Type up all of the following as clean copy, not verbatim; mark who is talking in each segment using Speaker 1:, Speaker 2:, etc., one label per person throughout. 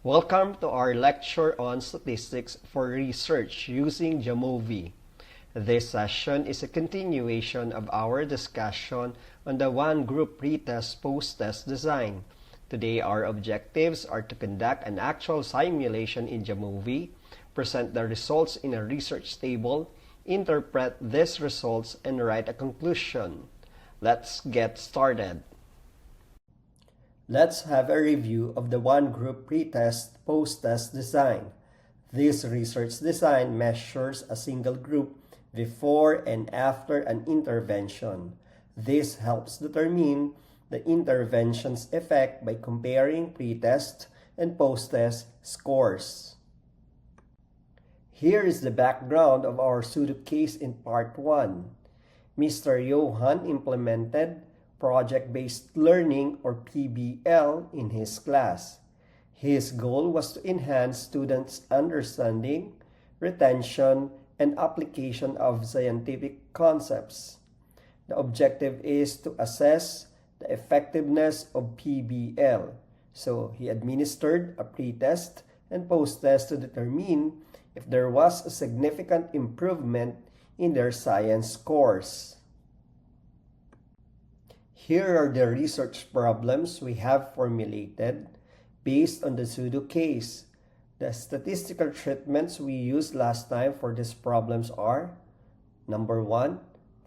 Speaker 1: Welcome to our lecture on statistics for research using Jamovi. This session is a continuation of our discussion on the one-group pretest-posttest design. Today, our objectives are to conduct an actual simulation in Jamovi, present the results in a research table, interpret these results, and write a conclusion. Let's get started. Let's have a review of the one-group pretest-posttest design. This research design measures a single group before and after an intervention. This helps determine the intervention's effect by comparing pretest and posttest scores. Here is the background of our pseudo case in part 1. Mr. Johan implemented project-based learning or PBL in his class. His goal was to enhance students' understanding, retention, and application of scientific concepts. The objective is to assess the effectiveness of PBL. So he administered a pretest and posttest to determine if there was a significant improvement in their science scores. Here are the research problems we have formulated based on the pseudo case. The statistical treatments we used last time for these problems are: number 1,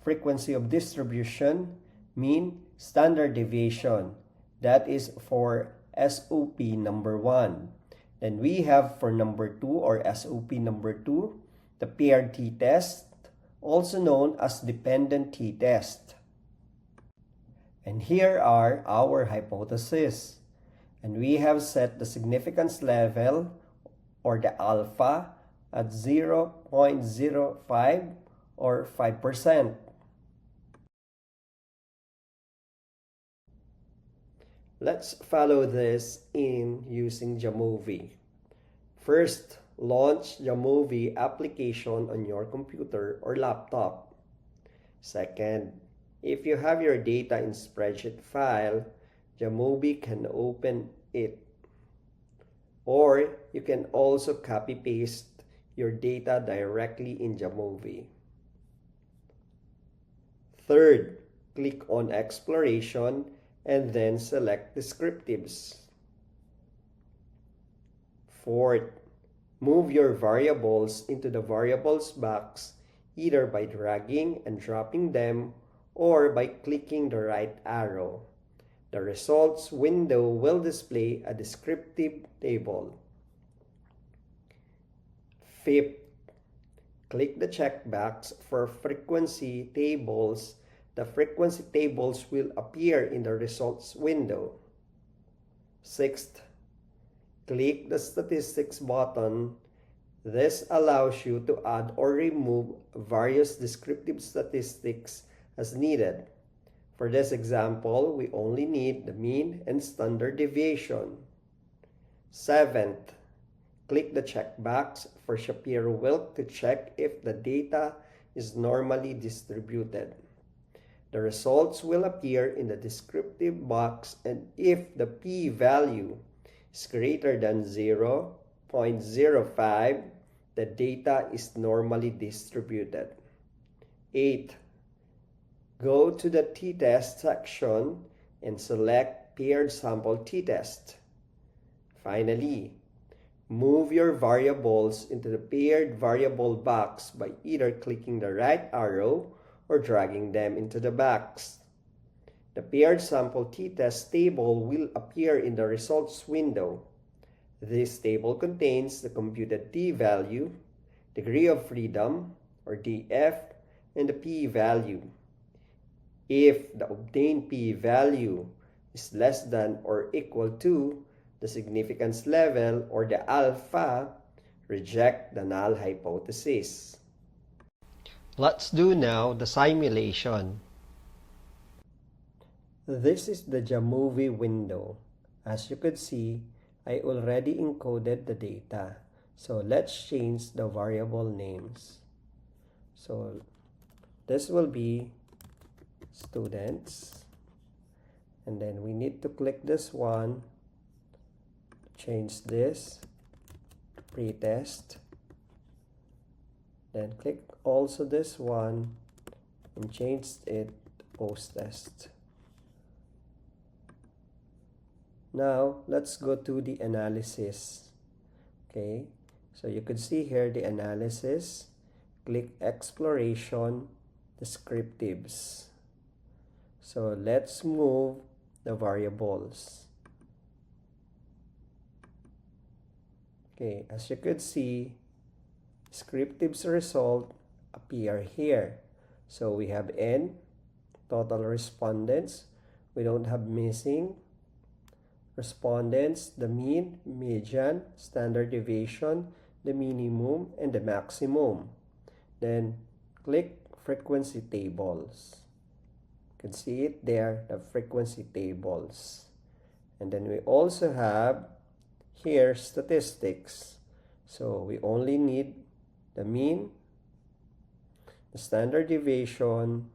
Speaker 1: frequency of distribution, mean, standard deviation. That is for SOP number 1. Then we have for number 2 or SOP number 2, the paired t-test, also known as dependent t-test. And here are our hypotheses. And we have set the significance level or the alpha at 0.05 or 5%. Let's follow this in using Jamovi. First, launch Jamovi application on your computer or laptop. Second, if you have your data in spreadsheet file, Jamovi can open it. Or you can also copy-paste your data directly in Jamovi. Third, click on Exploration and then select Descriptives. Fourth, move your variables into the variables box either by dragging and dropping them or by clicking the right arrow. The results window will display a descriptive table. Fifth, click the checkbox for frequency tables. The frequency tables will appear in the results window. Sixth, click the statistics button. This allows you to add or remove various descriptive statistics as needed. For this example, we only need the mean and standard deviation. Seventh, click the checkbox for Shapiro-Wilk to check if the data is normally distributed. The results will appear in the descriptive box, and if the p-value is greater than 0.05, the data is normally distributed. 8. Go to the t-test section and select paired sample t-test. Finally, move your variables into the paired variable box by either clicking the right arrow or dragging them into the box. The paired sample t-test table will appear in the results window. This table contains the computed t-value, degree of freedom or DF, and the p-value. If the obtained p-value is less than or equal to the significance level or the alpha, reject the null hypothesis. Let's do now the simulation. This is the Jamovi window. As you could see, I already encoded the data. So let's change the variable names. So this will be students, and then we need to click this one, change this pretest, then click also this one and change it to post-test. Now let's go to the analysis. Okay, so you could see here the analysis. Click exploration, descriptives. So let's move the variables. Okay, as you could see, descriptives result appear here. So we have N, total respondents. We don't have missing respondents, the mean, median, standard deviation, the minimum, and the maximum. Then click frequency tables. You can see it there, the frequency tables. And then we also have here statistics. So we only need the mean, the standard deviation,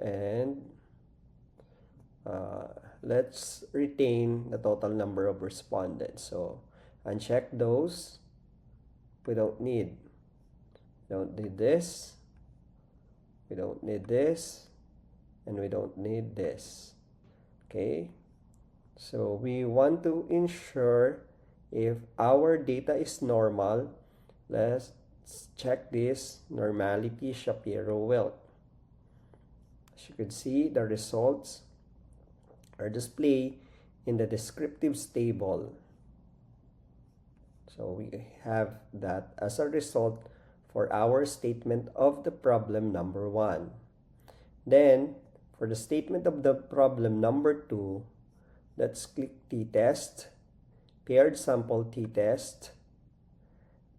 Speaker 1: and let's retain the total number of respondents. So uncheck those. We don't need this, we don't need this, and we don't need this. Okay, so we want to ensure if our data is normal. Let's check this normality Shapiro-Wilk. As you can see, the results are displayed in the descriptives table. So we have that as a result for our statement of the problem number 1. Then, for the statement of the problem number 2, let's click t-test, paired sample t-test.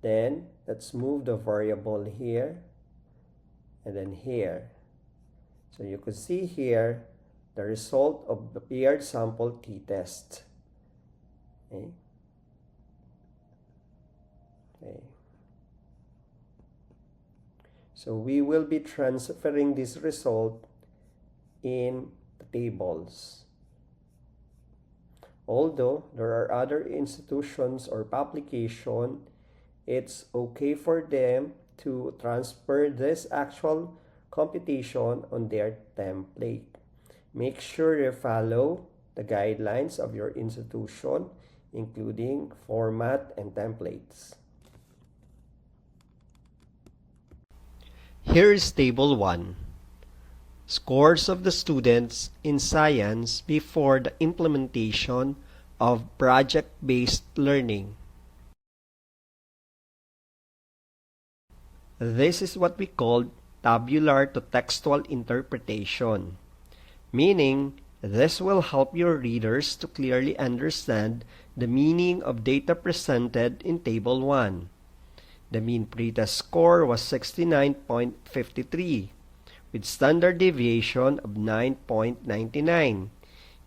Speaker 1: Then, let's move the variable here and then here. So you can see here the result of the paired sample t-test. Okay. Okay. So we will be transferring this result in the tables. Although there are other institutions or publications, it's okay for them to transfer this actual computation on their template. Make sure you follow the guidelines of your institution, including format and templates. Here is Table 1. Scores of the students in science before the implementation of project-based learning. This is what we call tabular to textual interpretation, meaning this will help your readers to clearly understand the meaning of data presented in Table 1. The mean pretest score was 69.53 with standard deviation of 9.99,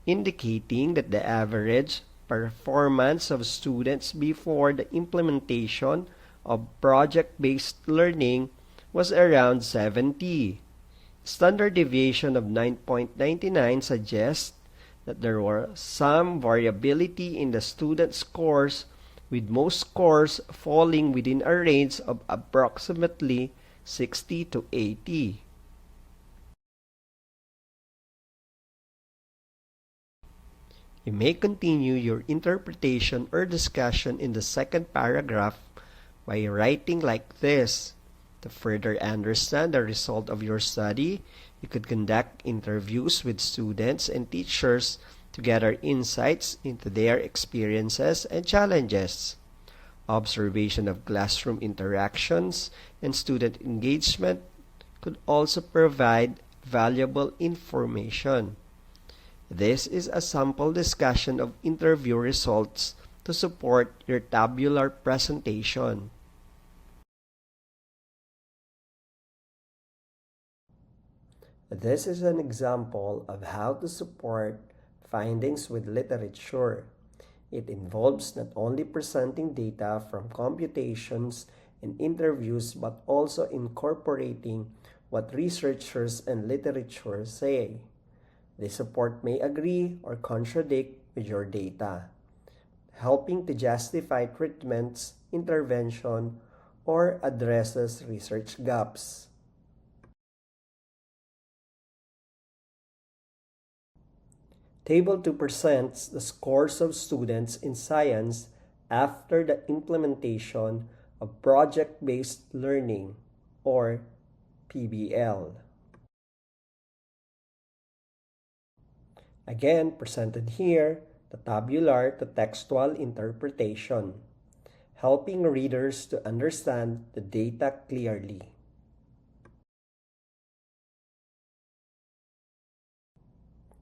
Speaker 1: indicating that the average performance of students before the implementation of project-based learning was around 70. Standard deviation of 9.99 suggests that there was some variability in the student scores, with most scores falling within a range of approximately 60 to 80. You may continue your interpretation or discussion in the second paragraph by writing like this. To further understand the result of your study, you could conduct interviews with students and teachers to gather insights into their experiences and challenges. Observation of classroom interactions and student engagement could also provide valuable information. This is a sample discussion of interview results to support your tabular presentation. This is an example of how to support findings with literature. It involves not only presenting data from computations and interviews, but also incorporating what researchers and literature say. This support may agree or contradict with your data, helping to justify treatments, intervention, or addresses research gaps. Table 2 presents the scores of students in science after the implementation of project-based learning, or PBL. Again, presented here, the tabular to textual interpretation, helping readers to understand the data clearly.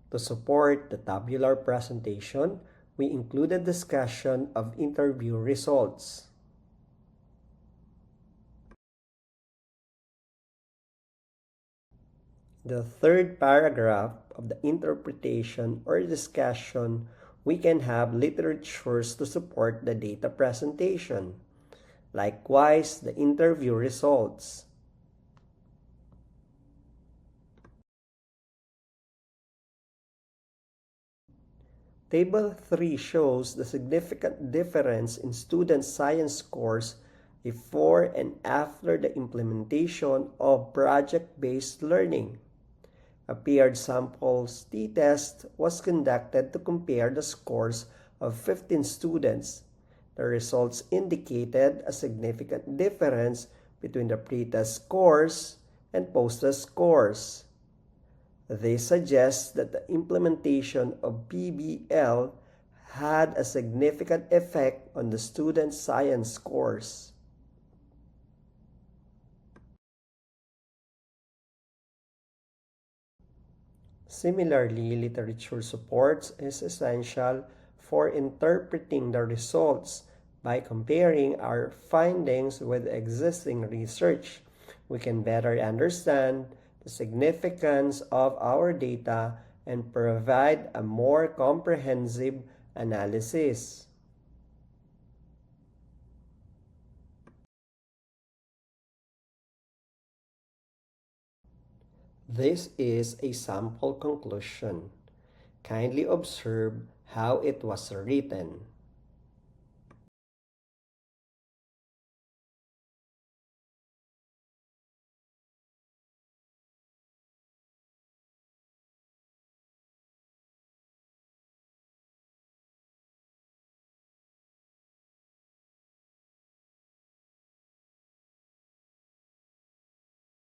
Speaker 1: To support the tabular presentation, we included discussion of interview results. The third paragraph of the interpretation or discussion, we can have literatures to support the data presentation. Likewise, the interview results. Table 3 shows the significant difference in student science scores before and after the implementation of project-based learning. A paired samples t-test was conducted to compare the scores of 15 students. The results indicated a significant difference between the pretest scores and post-test scores. This suggests that the implementation of PBL had a significant effect on the students' science scores. Similarly, literature support is essential for interpreting the results. By comparing our findings with existing research, we can better understand the significance of our data and provide a more comprehensive analysis. This is a sample conclusion. Kindly observe how it was written.